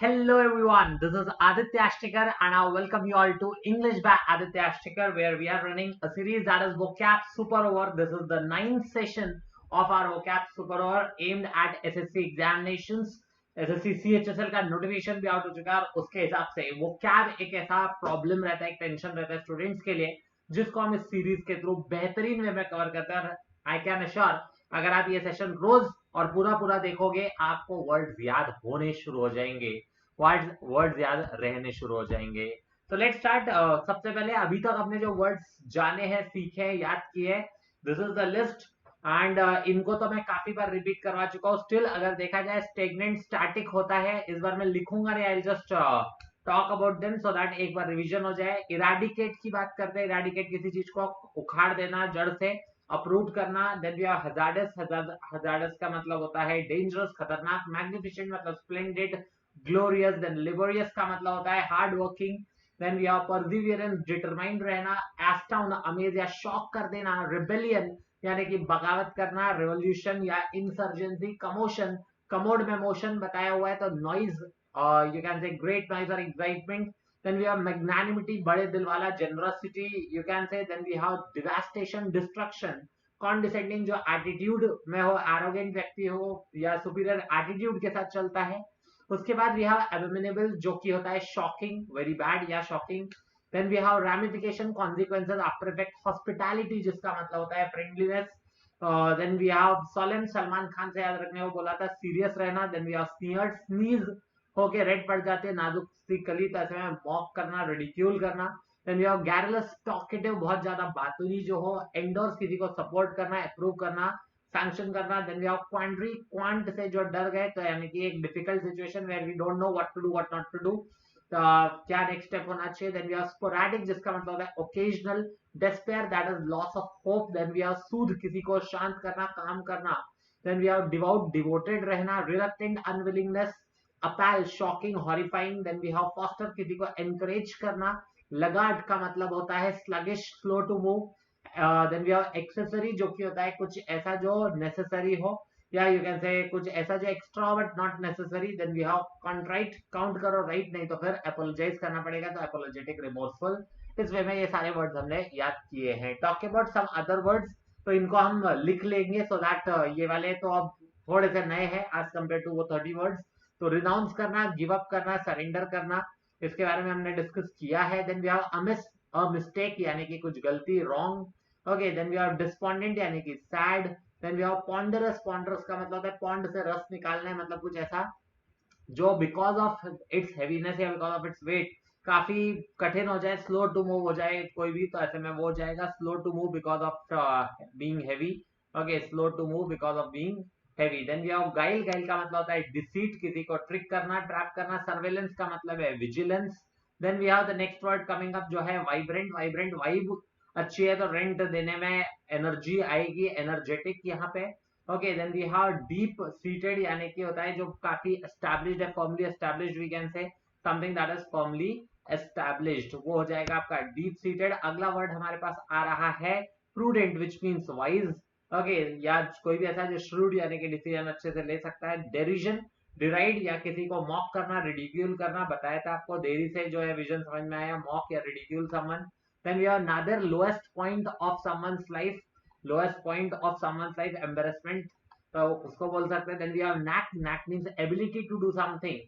Hello everyone, this is Aditya Ashtikar and I welcome you all to English by Aditya Ashtikar where we are running a series that is Vocab Super Over. This is the ninth session of our Vocab Super Over aimed at SSC examinations. SSC CHSL का notification भी out हो चुका है और उसके हिसाब से vocab एक ऐसा प्रॉब्लम रहता है, एक टेंशन रहता है स्टूडेंट्स के लिए जिसको हम इस सीरीज के थ्रू बेहतरीन वे में कवर करते हैं। आई कैन अश्योर अगर आप ये सेशन रोज और पूरा पूरा देखोगे आपको वर्ड्स याद होने शुरू हो जाएंगे, वर्ड्स याद रहने शुरू हो जाएंगे। तो लेट्स स्टार्ट। सबसे पहले अभी तक हमने जो वर्ड्स जाने हैं, सीखे हैं, याद किए, this is the list and इनको तो मैं काफी बार रिपीट करवा चुका हूँ। स्टिल अगर देखा जाए स्टेगनेंट स्टैटिक होता है, इस बार मैं लिखूंगा नहीं, I just talk about them so that एक बार रिवीजन हो जाए। इराडिकेट की बात करते हैं, इराडिकेट किसी चीज को उखाड़ देना, जड़ से अप्रूव करना। Then we have hazards, hazards का मतलब होता है डेंजरस, खतरनाक। मैग्निफिसेंट मतलब स्प्लेंडेड, ग्लोरियस। देन लिबोरियस का मतलब होता है hard working. Then we have perseverance, determined रहना। एस्टाउन अमेज या शॉक कर देना। रिबेलियन यानी कि बगावत करना। रेवोल्यूशन या इंसर्जेंसी। कमोशन, कमोड में मोशन बताया हुआ है तो नॉइज, यू कैन से ग्रेट नॉइज और excitement. then we have magnanimity, बड़े दिल वाला। generosity you can say। then we have devastation, destruction। condescending जो एटीट्यूड में हो, arrogant व्यक्ति हो या सुपीरियर एटीट्यूड के साथ चलता है। उसके बाद we have abominable जो कि होता है shocking, very bad या shocking। then we have ramification, consequences, after effect। hospitality जिसका मतलब होता है friendliness। then we have solemn, Salman Khan से याद रखने को बोला था, सीरियस रहना। then we have sneered, sneeze होके रेड पड़ जाते हैं, नाजुक सी कली, तो ऐसे में मॉक करना, रिडिक्यूल करना। देन वी हैव गैरलस, टॉकेटिव बहुत ज्यादा बातूनी जो हो। एंडोर्स किसी को सपोर्ट करना, अप्रूव करना, सैंक्शन करना। देन वी हैव क्वांट्री, क्वांट से जो डर गए, तो यानी कि एक difficult situation where we don't know what to do, what not to do, क्या नेक्स्ट स्टेप होना चाहिए। देन वी हैव स्पोरेडिक जिसका मतलब होता है occasional. Despair that is loss of hope. Then we have soothe किसी को शांत करना, काम करना। Then we have devote, devoted रहना। Reluctant, unwillingness. Appal, shocking, horrifying. Then we have foster किसी को एनकरेज करना। लगाट का मतलब होता है sluggish, slow to move. Then we have accessory जो कि होता है कुछ ऐसा जो नेसेसरी हो, या यू कैन से कुछ ऐसा जो extra but not necessary. Then we have contrite, count करो राइट, नहीं तो फिर अपोलोजाइज करना पड़ेगा, तो अपोलोजेटिक, रिमोर्सफुल। इस वे में ये सारे वर्ड्स हमने याद किए हैं। Talk about some other words, तो इनको हम लिख लेंगे सो दैट ये वाले तो अब थोड़े से नए हैं एज कम्पेयर टू वो 30 वर्ड्स। तो रिनाउंस करना, गिव अप करना, सरेंडर करना, इसके बारे में हमने डिस्कस किया है। Then we have amiss, a mistake यानी कि कुछ गलती, wrong. Okay, then we have despondent यानी कि sad. Then we have ponderous, ponderous का मतलब होता है पॉन्ड से रस निकालना है, मतलब कुछ ऐसा जो बिकॉज ऑफ इट्स हैवीनेस या बिकॉज ऑफ इट्स वेट काफी कठिन हो जाए, स्लो टू मूव हो जाए कोई भी, तो ऐसे में वो हो जाएगा slow to move because of being heavy. Okay, slow to move because of being heavy. Then we have guile, guile का मतलब होता है डिसीट, किसी को ट्रिक करना, ट्रैप करना। सर्वेलेंस का मतलब है vigilance. Then we have the next word coming up जो है वाइब्रेंट, वाइब्रेंट वाइब अच्छी है तो रेंट देने में एनर्जी आएगी, एनर्जेटिक यहाँ पे। Okay, then we have deep seated यानी कि होता है जो काफी एस्टैब्लिश्ड है, firmly established, we can say something that is firmly established, वो हो जाएगा आपका डीप सीटेड। अगला वर्ड हमारे पास आ रहा है prudent which means wise. Okay, या कोई भी ऐसा जो श्रूड यानी कि डिसीजन अच्छे से ले सकता है। डेरिजन, डिराइड या किसी को मॉक करना, रिडिक्यूल करना, बताया था आपको, देरी से जो है विजन समझ में आया, मॉक या ridicule someone. Then we are nadir lowest point of someone's life, lowest point of someone's life embarrassment, तो उसको बोल सकते हैं। Then we have knack, knack means ability to do something,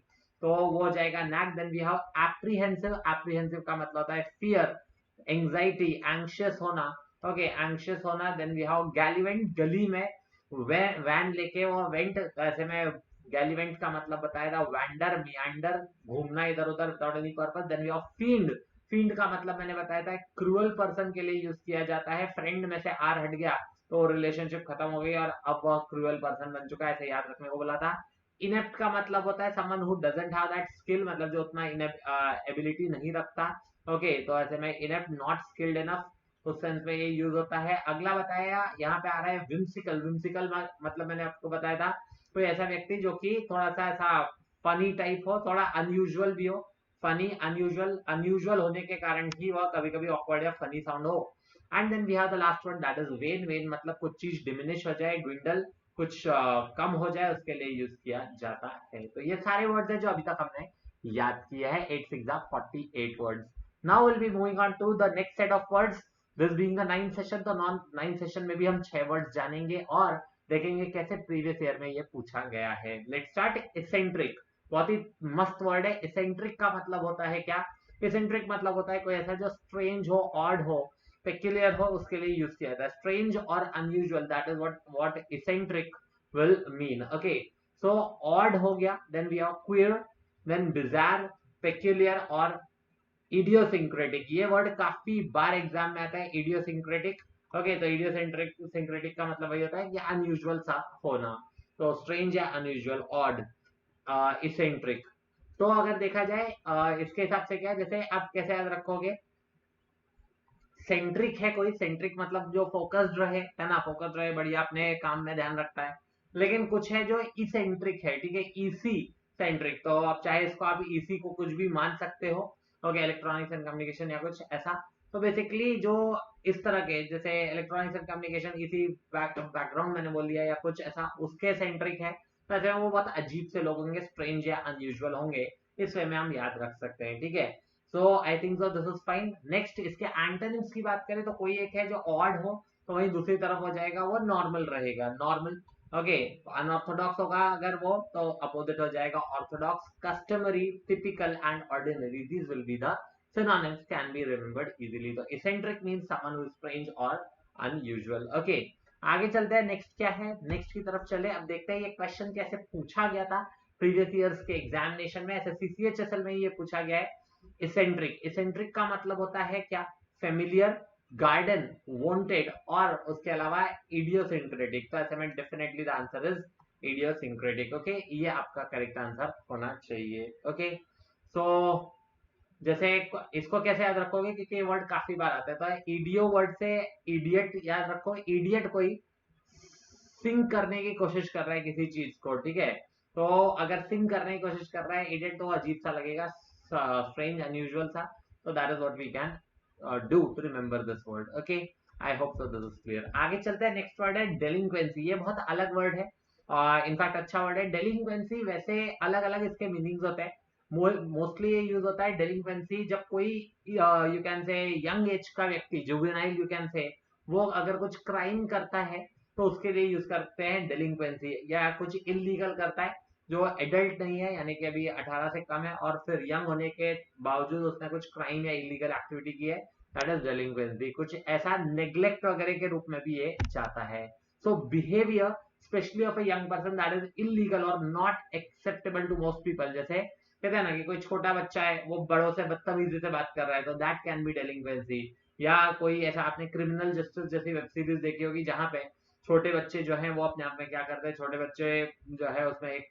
तो वो हो जाएगा knack. Then we have apprehensive, apprehensive का मतलब होता है फियर, एंजाइटी, एंग्शियस होना। ओके, एंग्शियस होना। देन वी हैव गैलीवेंट, गली में वैन लेके वो वेंट, तो ऐसे में गैलीवेंट का मतलब बताया था वैंडर, मियांडर, घूमना इधर उधर without any purpose. Then we have field, field का मतलब मैंने बताया था क्रूअल पर्सन के लिए यूज किया जाता है। फ्रेंड में से आर हट गया तो रिलेशनशिप खत्म हो गई और अब वह क्रूअल पर्सन बन चुका है, ऐसे याद रखने को बोला था। इनेप्ट का मतलब होता है someone who doesn't have that skill, मतलब जो उतना एबिलिटी नहीं रखता। ओके, तो ऐसे में इनेप्ट, नॉट स्किल्ड इनफ, उस सेंस में ये यूज होता है। अगला बताया यहाँ पे आ रहा है विम्सिकल, विम्सिकल मतलब मैंने आपको बताया था कोई ऐसा व्यक्ति जो कि थोड़ा सा ऐसा फनी टाइप हो, थोड़ा अनयूजुअल भी हो। फनी, अनयूजुअल, अनयूजुअल होने के कारण ही वह कभी कभी ऑकवर्ड या फनी साउंड हो। And then we have the last one that is wane, wane मतलब कुछ चीज डिमिनिश हो जाए, ड्विंडल, कुछ कम हो जाए, उसके लिए यूज किया जाता है। तो ये सारे वर्ड्स हैं जो अभी तक हमने याद किया है. 8 6 48 words. Now will be moving on to the next set of words. This being the 9th session, तो 9th सेशन में भी हम 6 वर्ड्स जानेंगे और देखेंगे कैसे प्रीवियस ईयर में ये पूछा गया है. Let's start. इसेंट्रिक, बहुत ही मस्त वर्ड है. इसेंट्रिक का मतलब होता है क्या? इसेंट्रिक मतलब होता है कोई ऐसा जो स्ट्रेंज हो, ऑड हो, पेक्यूलियर हो, उसके लिए यूज किया जाता है. स्ट्रेंज और unusual, that is what eccentric will mean. Okay, so odd हो गया, then we have queer, then bizarre, peculiar और idiosyncratic. ये वर्ड काफी बार एग्जाम में आता है, idiosyncratic. ओके, तो idiosyncratic का मतलब वही होता है कि अनयूजुअल सा होना. तो स्ट्रेंज या अनयूजुअल, ऑड, इसेंट्रिक. तो अगर देखा जाए इसके हिसाब से क्या, जैसे आप कैसे याद रखोगे? सेंट्रिक है कोई, सेंट्रिक मतलब जो फोकस्ड रहे, है ना, फोकस्ड रहे, बढ़िया अपने काम में ध्यान रखता है. लेकिन कुछ है जो इसेंट्रिक है, ठीक है, ईसी सेंट्रिक. तो आप चाहे इसको आप ईसी को कुछ भी मान सकते हो. ओके, इलेक्ट्रॉनिक्स एंड कम्युनिकेशन या कुछ ऐसा. तो बेसिकली जो इस तरह के, जैसे इलेक्ट्रॉनिक्स एंड कम्युनिकेशन, इसी बैकग्राउंड मैंने बोल दिया, या कुछ ऐसा उसके सेंट्रिक है, तो ऐसे में वो बहुत अजीब से लोग होंगे, स्ट्रेंज या अनयूजुअल होंगे. इस वे में हम याद रख सकते हैं, ठीक है. So I think so this is fine. Next, इसके एंटोनिम्स की बात करें तो कोई एक है जो ऑड हो, तो वही दूसरी तरफ हो जाएगा वो नॉर्मल रहेगा, नॉर्मल. ओके, अनऑर्थोडॉक्स होगा अगर वो, तो अपोजिट हो जाएगा Orthodox. Customary, typical and ordinary, these will be the synonyms, can be remembered easily. तो eccentric means someone who is strange or unusual. Okay, आगे चलते हैं. नेक्स्ट क्या है, नेक्स्ट की तरफ चले. अब देखते हैं ये क्वेश्चन कैसे पूछा गया था प्रीवियस ईयर्स के एग्जामिनेशन में. एसएससी सीएचएसएल में ये पूछा गया है. इसेंट्रिक, इसेंट्रिक का मतलब होता है क्या? फेमिलियर, गार्डन, वांटेड और उसके अलावा इडियोसिंक्रेटिक. तो ऐसे में definitely the answer is idiosyncratic. Okay, ये आपका करेक्ट आंसर होना चाहिए. ओके, सो जैसे इसको कैसे याद रखोगे, क्योंकि ये वर्ड काफी बार आता है. तो इडियो वर्ड से इडियट याद रखो. इडियट कोई सिंग करने की कोशिश कर रहा है किसी चीज को, ठीक है. तो अगर सिंग करने की कोशिश कर रहा है इडियट, तो अजीब सा लगेगा, स्ट्रेंज, अनयूजुअल सा. तो that is what we can do to remember this word. Okay, I hope so this is clear. आगे चलते हैं. नेक्स्ट वर्ड है डेलिंक्वेंसी. ये बहुत अलग वर्ड है, इनफैक्ट अच्छा वर्ड है. डेलिंक्वेंसी, वैसे अलग अलग इसके मीनिंग्स होते हैं. मोस्टली ये यूज होता है डेलिंक्वेंसी जब कोई यू कैन से यंग एज का व्यक्ति, जुवेनाइल यू कैन से, वो अगर कुछ क्राइम करता है तो उसके लिए यूज करते हैं डेलिंक्वेंसी. या कुछ इलीगल करता है जो एडल्ट नहीं है, यानी कि अभी 18 से कम है, और फिर यंग होने के बावजूद उसने कुछ क्राइम या इलीगल एक्टिविटी की है, दैट इज डेलिंक्वेंसी. कुछ ऐसा नेग्लेक्ट वगैरह के रूप में भी ये जाता है. So behaviour specially of a young person that is illegal और not acceptable to most people. जैसे कहते हैं ना कि कोई छोटा बच्चा है, वो बड़ों से बदतमीजी से बात कर रहा है, तो दैट कैन बी डेलिंक्वेंसी. या कोई ऐसा, आपने क्रिमिनल जस्टिस जैसी वेब सीरीज देखी होगी जहां पे छोटे बच्चे जो हैं वो अपने आप में क्या करते हैं, छोटे बच्चे जो है, उसमें एक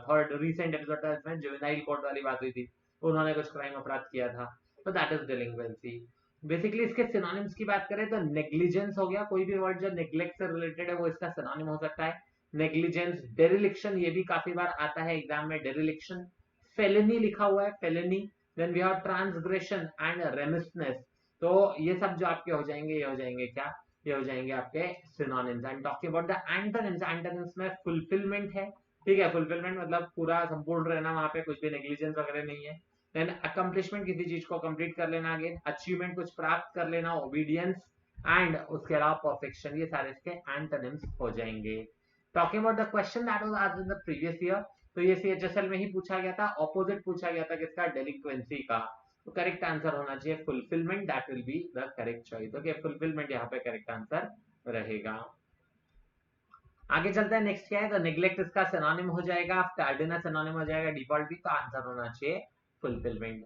थर्ड रिसेंट एपिसोड था इसमें जुवेनाइल कोर्ट वाली बात हुई थी, उन्होंने कुछ क्राइम अपराध किया था, तो दैट इज डेलिंक्वेंसी. बेसिकली इसके सिनोनिम्स की बात करें तो नेग्लिजेंस हो गया, कोई भी वर्ड जो नेग्लेक्ट से रिलेटेड है वो इसका सिनोनिम हो सकता है. नेग्लिजेंस. डेरिलिक्शन, ये भी काफी बार आता है एग्जाम में, डेरिलिक्शन. फेलिनी लिखा हुआ है, felony. Then we have transgression and remissness. तो ये सब जो आपके हो जाएंगे, ये हो जाएंगे क्या, ये हो जाएंगे आपके synonyms. And talking about the antonyms, antonyms में फुलफिलमेंट है, ठीक है. फुलफिलमेंट मतलब पूरा संपूर्ण रहना, वहां पे कुछ भी नेग्लिजेंस वगैरह नहीं है. देन अकम्पलिशमेंट, किसी चीज को कंप्लीट कर लेना. अगेन अचीवमेंट, कुछ प्राप्त कर लेना. ओबीडियंस एंड उसके अलावा परफेक्शन, ये सारे इसके एंटोनिम्स हो जाएंगे. Talking about the question that was asked in the previous year, तो ये सीएचएसएल में ही पूछा गया था. ऑपोजिट पूछा गया था किसका, डेलिक्वेंसी का. तो करेक्ट आंसर होना चाहिए fulfilment, that will be the correct choice. Okay, fulfilment यहाँ पे करेक्ट आंसर रहेगा. आगे चलते हैं. नेक्स्ट क्या है, तो नेग्लेक्ट इसका सिनोनिम हो जाएगा, टार्डिनस सिनोनिम हो जाएगा, डिफॉल्ट भी. तो आंसर होना चाहिए fulfilment.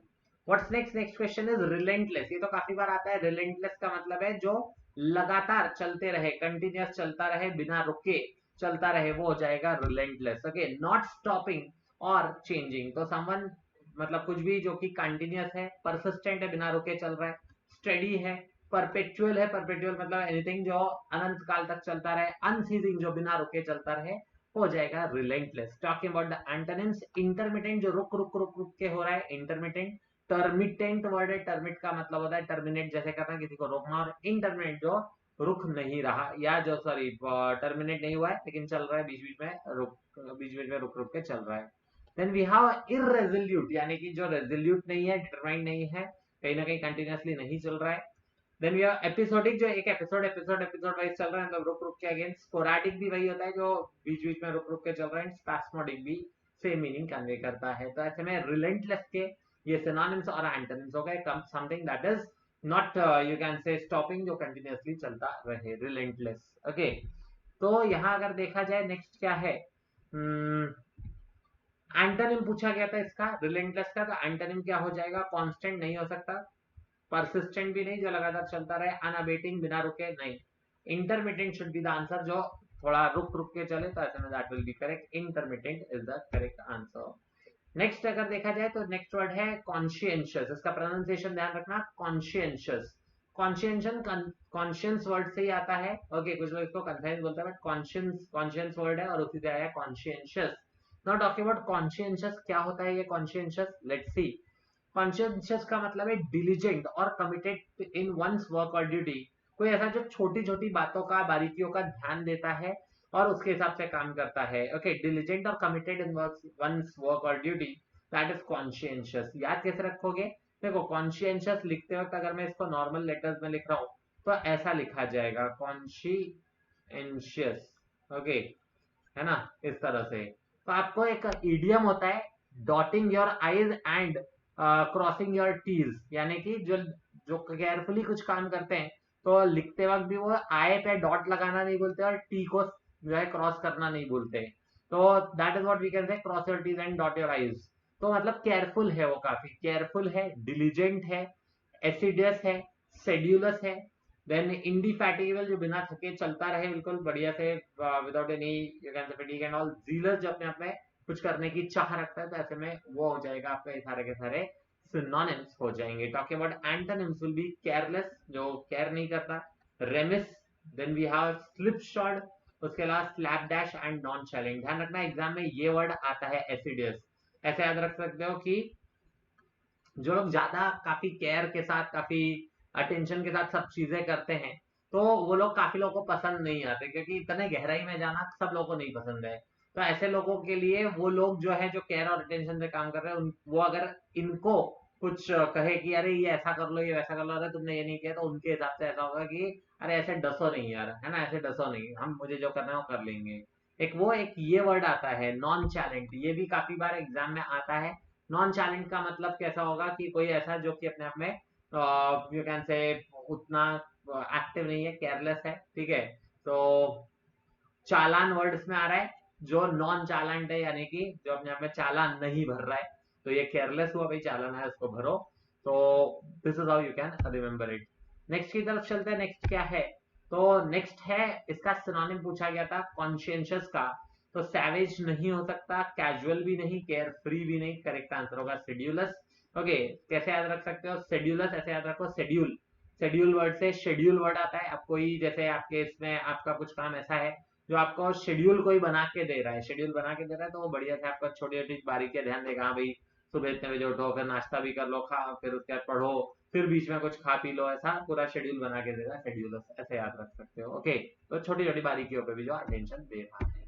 What's next, next question is relentless. ये तो काफी बार आता है. रिलेंटलेस का मतलब है जो लगातार चलते रहे, कंटिन्यूअस चलता रहे, बिना रुके चलता रहे, वो हो जाएगा रिलेंटलेस. ओके, नॉट स्टॉपिंग और चेंजिंग. तो समवन मतलब कुछ भी जो कि कंटिन्यूअस है, परसिस्टेंट है, बिना रुके चल रहा है, स्टेडी है, परपेचुअल है. परपेचुअल मतलब एनीथिंग जो अनंत काल तक चलता रहे, अनसीजिंग जो बिना रुके चलता रहे, हो जाएगा relentless. Talking about the antonyms, intermittent जो रुक रुक रुक रुक के हो रहा है, इंटरमिटेंट. टर्मिटेंट वर्ड है, टर्मिट का मतलब होता है टर्मिनेट जैसे करना, किसी को रोकना. और इंटरमिनेट जो रुक नहीं रहा, या जो सॉरी टर्मिनेट नहीं हुआ है लेकिन चल रहा है बीच बीच में, रुक बीच बीच में रुक रुक के चल रहा है. देन वी हैव इररेजोल्यूट, यानी कि जो रेजोल्यूट नहीं है, डिटरमाइंड नहीं है, कहीं ना कहीं कंटिन्यूअसली नहीं चल रहा है। देन वी हैव एपिसोडिक, जो एक एपिसोड वाइज चल रहा है, मतलब रुक रुक के। अगेन स्पोराडिक भी वही होता है जो बीच बीच में रुक रुक के चल रहा है। स्पैस्मोडिक भी सेम मीनिंग कन्वे करता है। तो ऐसे में रिलेंटलेस के ये सिनोनिम्स और एंटोनिम्स हो गए। Something that is not you can से स्टॉपिंग, जो कंटिन्यूअसली चलता रहे, रिलेंटलेस। ओके, तो यहाँ अगर देखा जाए नेक्स्ट क्या है, एंटोनिम पूछा गया था इसका रिलेंटलेस का। तो एंटोनिम क्या हो जाएगा, कांस्टेंट नहीं हो सकता, परसिस्टेंट भी नहीं जो लगातार चलता रहे, अनअबेटिंग बिना रुके नहीं, intermittent should be the answer, जो थोड़ा रुक रुक के चले, तो ऐसे में that will be correct, intermittent is the correct answer. Next अगर देखा जाए तो नेक्स्ट वर्ड है कॉन्शियंशियस। इसका प्रोनाउंसिएशन ध्यान रखना, कॉन्शियंशियस। कॉन्शियंशन कॉन्शियंस वर्ड से ही आता है। ओके, कुछ लोग इसको कंसाइंस बोलते हैं, बट कॉन्शियंस वर्ड है और उसी से आया conscientious. Not talking about conscientious, क्या होता है ये कॉन्शियंशियस, लेट्स सी। कॉन्शियंशियस का मतलब है डिलीजेंट और कमिटेड इन वंस वर्क और ड्यूटी। कोई ऐसा जो छोटी छोटी बातों का, बारीकियों का ध्यान देता है और उसके हिसाब से काम करता है। ओके, डिलीजेंट और कमिटेड इन वंस वर्क और ड्यूटी, दैट इज कॉन्शियंशियस। याद कैसे रखोगे, देखो कॉन्शियंशियस लिखते वक्त अगर मैं इसको नॉर्मल लेटर्स में लिख रहा हूं तो ऐसा लिखा जाएगा, कॉन्शियंशियस। ओके, है ना, इस तरह से। तो आपको एक इडियम होता है, dotting your i's and crossing your t's, यानी कि जो जो केयरफुली कुछ काम करते हैं तो लिखते वक्त भी वो आई पे डॉट लगाना नहीं बोलते और टी को जो है क्रॉस करना नहीं बोलते। तो that is what we can say, cross your t's and dot your i's. तो मतलब केयरफुल है, वो काफी केयरफुल है, डिलीजेंट है, एसिडियस है, शेड्यूलस है। देन इंडिफैटिगेबल, जो बिना थके चलता रहे बिल्कुल बढ़िया से, विदाउट एनी यू कैन से फटीग एंड ऑल। जीलस, जो अपने आप में कुछ करने की चाह रखता है, तो ऐसे में वो हो जाएगा आपका, ये सारे के सारे सिनोनिम्स हो जाएंगे। Talking about antonyms will be careless, जो केयर नहीं करता, remiss, then we have slipshod, उसके अलावा slapdash and nonchalant. ध्यान रखना एग्जाम में ये वर्ड आता है, एसिडियस। ऐसे याद रख सकते हो कि जो लोग ज्यादा काफी केयर के साथ, काफी अटेंशन के साथ सब चीजें करते हैं, तो वो लोग काफी लोगों को पसंद नहीं आते, क्योंकि इतने गहराई में जाना सब लोगों को नहीं पसंद है। तो ऐसे लोगों के लिए, वो लोग जो है जो केयर और अटेंशन से काम कर रहे हैं, वो अगर इनको कुछ कहे कि अरे ये ऐसा कर लो, ये वैसा कर लो, अरे तुमने ये नहीं किया, तो उनके हिसाब से ऐसा होगा कि अरे ऐसे डसो नहीं यार, है ना, ऐसे डसो नहीं, हम मुझे जो करना है वो कर लेंगे। एक ये वर्ड आता है नॉन चैलेंट, ये भी काफी बार एग्जाम में आता है। नॉन चैलेंट का मतलब कैसा होगा कि कोई ऐसा जो कि अपने आप में यू कैन से उतना एक्टिव नहीं है, केयरलेस है, ठीक है। तो चालान वर्ड्स में आ रहा है, जो नॉन चालान है, यानी कि जो अपने आप में चालान नहीं भर रहा है, तो ये केयरलेस हुआ, भाई चालान है उसको भरो। तो this is how you can remember it. Next की तरफ चलते हैं, नेक्स्ट क्या है, तो नेक्स्ट है, इसका सिनोनिम पूछा गया था कॉन्शियंशियस का। तो सैवेज नहीं हो सकता, कैजुअल भी नहीं, केयर फ्री भी नहीं, करेक्ट आंसर होगा शेड्यूलस। ओके, कैसे याद रख सकते हो शेड्यूलस, ऐसे याद रखो, शेड्यूल, शेड्यूल वर्ड से शेड्यूल वर्ड आता है। अब कोई जैसे आपके इसमें आपका कुछ काम ऐसा है जो आपको शेड्यूल कोई बना के दे रहा है, शेड्यूल बना के दे रहा है, तो वो बढ़िया से आपका छोटी छोटी बारीकियां ध्यान देगा, हाँ भाई सुबह इतने बजे उठो, फिर नाश्ता भी कर लो, खा, फिर उसके बाद पढ़ो, फिर बीच में कुछ खा पी लो, ऐसा पूरा शेड्यूल बना के दे रहा है शेड्यूल, ऐसे याद रख सकते हो। ओके, तो छोटी छोटी बारीकियों पे भी जो अटेंशन दे रहा है।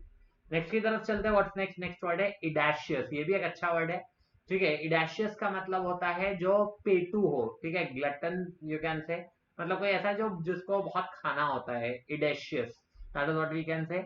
नेक्स्ट की तरफ चलते हैं, व्हाट्स नेक्स्ट, नेक्स्ट वर्ड है इडेशियस। ये भी एक अच्छा वर्ड है, ठीक है। इडेशियस का मतलब होता है जो पेटू हो, ठीक है, ग्लटन यू कैन से, मतलब कोई ऐसा जो जिसको बहुत खाना होता है, edacious, that is what we can say.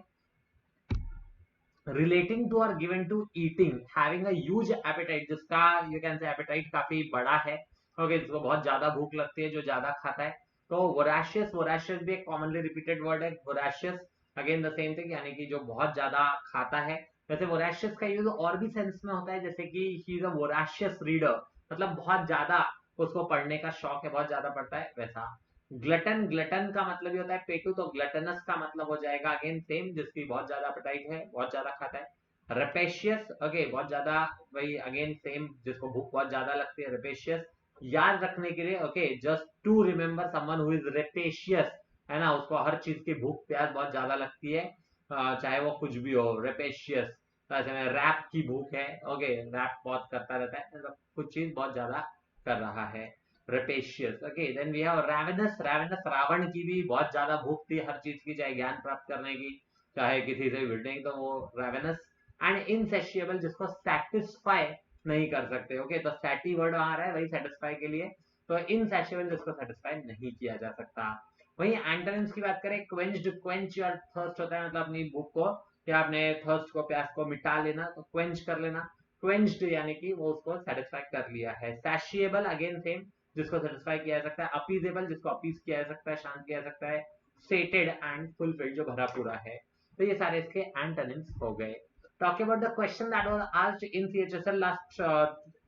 Relating to और given to eating, having a huge appetite, जिसका यू कैन से एपेटाइट काफी बड़ा है। ओके, जिसको बहुत ज्यादा भूख लगती है, जो ज्यादा खाता है। तो वोराशियस, वोराशियस भी एक कॉमनली रिपीटेड वर्ड है, voracious, again the same thing, यानी कि जो बहुत ज्यादा खाता है। वैसे वोराशियस का यूज और भी सेंस में होता है, जैसे कि he is a voracious reader, मतलब बहुत ज्यादा उसको पढ़ने का शौक है, बहुत ज्यादा पढ़ता है, वैसा। ग्लटन, ग्लटन का मतलब ये होता है पेटू, तो ग्लटनस का मतलब हो जाएगा अगेन सेम, जिसकी बहुत ज्यादा अपटाइट है, बहुत ज्यादा खाता है। रेपेशियस, ओके, बहुत ज्यादा, वही अगेन सेम, जिसको भूख बहुत ज्यादा लगती है, रेपेशियस। याद रखने के लिए, okay, just to remember someone who is rapacious, है ना, उसको हर चीज की भूख प्यास बहुत ज्यादा लगती है, चाहे वो कुछ भी हो, रेपेशियस। तो ऐसे में रैप की भूख है, ओके, रैप बहुत करता रहता है, मतलब कुछ चीज बहुत ज्यादा कर रहा है, rapacious. Okay, then we have ravenous, ravenous Ravan की भी बहुत ज्यादा भूख थी हर चीज की, चाहे ज्ञान प्राप्त करने की, चाहे किसी से भिड़ने की, तो वो रैवेनस। एंड इनसेशिएबल जिसको सेटिस्फाई नहीं कर सकते। ओके, तो सैटी वर्ड आ रहा है वही सेटिस्फाई के लिए, तो इनसेशिएबल जिसको सेटिस्फाई नहीं किया जा सकता। वहीं एंटोनिम्स की बात करें, क्वेंच्ड, क्वेंच योर थर्स्ट होता है मतलब अपनी भूख को या अपने थर्स्ट को, प्यास को मिटा लेना, तो क्वेंच कर लेना। क्वेंच्ड यानी कि वो उसको सेटिस्फाई कर लिया है। सैशिएबल अगेन सेम, जिसको सेटिस्फाई किया जा सकता है। अपीजेबल जिसको अपीज किया जा सकता है, शांत किया जा सकता है। सेटेड एंड फुलफिल्ड जो भरा पूरा है। तो ये सारे इसके एंटोनिम्स हो गए। Talking about the question that was asked in CHSL last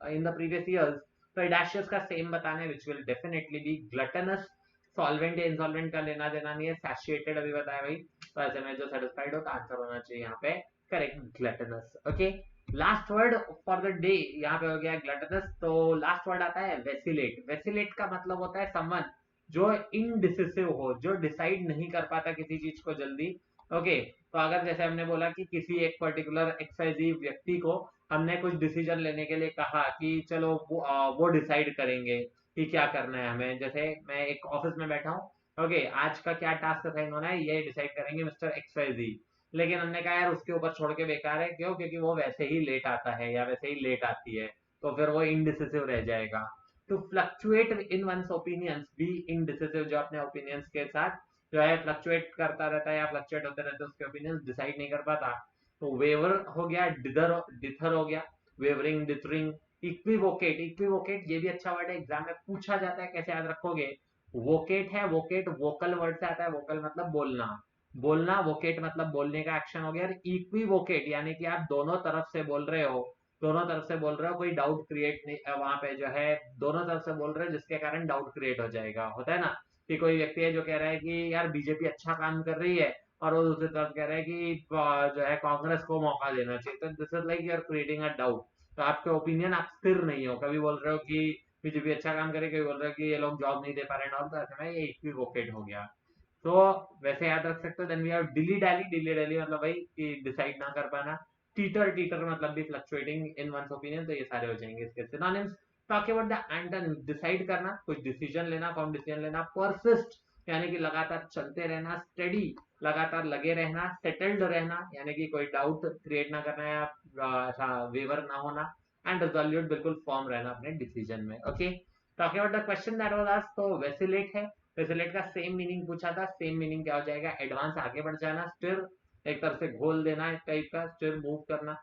in the previous years, तो audacious का सेम बताना है, which will definitely be gluttonous, solvent या insolvent का लेना देना नहीं है, satiated अभी बताया भाई, तो ऐसे में जो satisfied हो तो आंसर होना चाहिए यहाँ पे correct gluttonous। Okay, last word for the day यहाँ पे हो गया gluttonous। तो लास्ट वर्ड आता है vacillate। vacillate का मतलब होता है someone जो indecisive हो, जो डिसाइड नहीं कर पाता किसी चीज को जल्दी। ओके, तो अगर जैसे हमने बोला कि किसी एक पर्टिकुलर एक्सवाइजी व्यक्ति को हमने कुछ डिसीजन लेने के लिए कहा कि चलो वो डिसाइड करेंगे कि क्या करना है हमें। जैसे मैं एक ऑफिस में बैठा हूँ, ओके, आज का क्या टास्क असाइन होना है ये डिसाइड करेंगे मिस्टर एक्सवाइजी, लेकिन हमने कहा यार उसके ऊपर छोड़ के बेकार है, क्यों? क्योंकि वो वैसे ही लेट आता है या वैसे ही लेट आती है, तो फिर वो इनडिसिसिव रह जाएगा। To fluctuate in one's opinions, be indecisive, जो अपने ओपिनियंस के साथ जो है फ्लक्चुएट करता रहता है या फ्लक्चुएट होते रहते हैं, उसके ओपिनियंस डिसाइड नहीं कर पाता। तो वेवर हो गया, डिदर डिथर हो गया, वेवरिंग, डिथरिंग। इक्विवोकेट, इक्विवोकेट ये भी अच्छा वर्ड है, एग्जाम में पूछा जाता है, कैसे याद रखोगे? वोकेट है, वोकेट वोकल वर्ड से आता है, वोकल मतलब बोलना, बोलना, वोकेट मतलब बोलने का एक्शन हो गया। और इक्विवोकेट यानी कि आप दोनों तरफ से बोल रहे हो, दोनों तरफ से बोल रहे हो, कोई डाउट क्रिएट नहीं वहां पे जो है, दोनों तरफ से बोल रहे हो जिसके कारण डाउट क्रिएट हो जाएगा। होता है ना कि कोई व्यक्ति है जो कह रहा है कि यार बीजेपी अच्छा काम कर रही है, और वो दूसरी तरफ कह रहा है कि जो है कांग्रेस को मौका देना चाहिए, तो this is like you are creating a doubt. तो आपके ओपिनियन आप स्थिर नहीं हो, कभी बोल रहे हो कि बीजेपी अच्छा काम करे, कभी बोल रहे हो कि ये लोग जॉब नहीं दे पा रहे हैं, और तो ऐसे में ये इक्विवोकेट हो गया। तो वैसे याद रख सकते हो। Then we have dilly dally, dilly dally मतलब भाई कि डिसाइड ना कर पाना। टीटर, टीटर मतलब भी फ्लक्चुएटिंग इन वंस ओपिनियन, तो ये सारे हो जाएंगे इसके synonyms. Talk about the antonyms, decide करना, कुछ डिसीजन लेना, फॉर्म डिसीजन लेना। परसिस्ट यानी कि लगातार चलते रहना। स्टडी लगातार लगे रहना। सेटल्ड रहना यानी कि कोई डाउट क्रिएट ना करना या ऐसा वेवर ना होना। एंड रिजोल्यूट बिल्कुल फॉर्म रहना अपने डिसीजन में। Okay, talking about the question that was asked, तो वेसिलेट है, वेसिलेट का सेम मीनिंग पूछा था, सेम मीनिंग क्या हो जाएगा? एडवांस, आगे बढ़ जाना। स्टिर एक तरफ से घोल देना, एक टाइप का स्टिर मूव करना।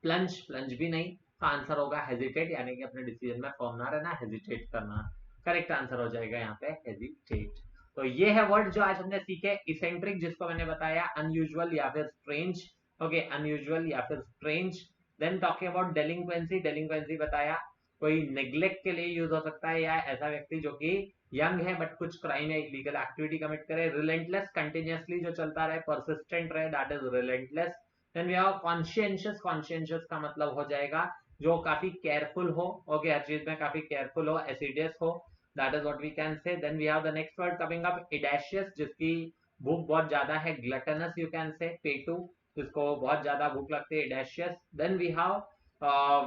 प्लंज, प्लंज भी नहीं, तो आंसर होगा हेजिटेट यानी कि अपने डिसीजन में फॉर्म ना रहना, हेजिटेट करना। करेक्ट आंसर हो जाएगा यहाँ पे हेजिटेट। तो ये है वर्ड जो आज हमने सीखे। इसेंट्रिक जिसको मैंने बताया अनयूजुअल या फिर स्ट्रेंज। ओके, अनयूजुअल या फिर स्ट्रेंज। देन टॉकिंग अबाउट डेलिंक्वेंसी, डेलिंक्वेंसी बताया कोई नेग्लेक्ट के लिए यूज हो सकता है या ऐसा व्यक्ति जो कि यंग है बट कुछ क्राइम या इलीगल एक्टिविटी कमिट करे। रिलेंटलेस, कंटिन्यूअसली जो चलता रहे, परसिस्टेंट रहे, that is relentless. Then we have conscientious, conscientious का मतलब हो जाएगा जो काफी केयरफुल हो। ओके, हर चीज में काफी केयरफुल हो, एसिडियस हो, that is what we can say. Then we have the next word coming up, edacious जिसकी भूख बहुत ज्यादा है। ग्लटनस यू कैन से, पेटू जिसको बहुत ज्यादा भूख लगती है, इडेशियस। देन वी हैव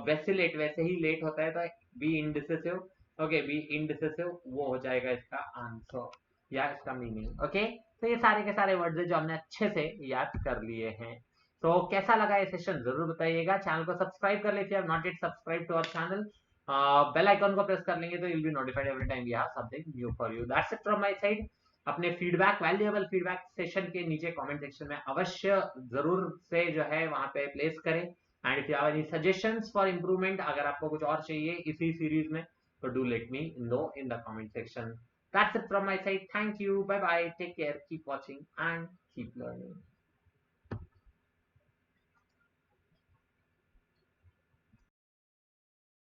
वेसिलेट, वैसे ही लेट होता है, तो B indecisive. Okay, B indecisive वो हो जाएगा इसका आंसर या इसका मीनिंग। ओके, तो ये सारे के सारे वर्ड्स जो हमने अच्छे से याद कर लिए हैं। तो कैसा लगा ये सेशन जरूर बताइएगा। चैनल को सब्सक्राइब कर लीजिए, note it subscribe to our channel. Bell icon को प्रेस कर लेंगे तो you'll be notified every time we have something new for you. That's it from my side. अपने फीडबैक, वैल्यूएबल फीडबैक सेशन के नीचे कमेंट सेक्शन में अवश्य जरूर से जो है वहां पे प्लेस करें। And if you have any suggestions for improvement, अगर आपको कुछ और चाहिए इसी सीरीज में, तो do let me know in the comment section. That's it from my side. Thank you. Bye bye. Take care. Keep watching and keep learning.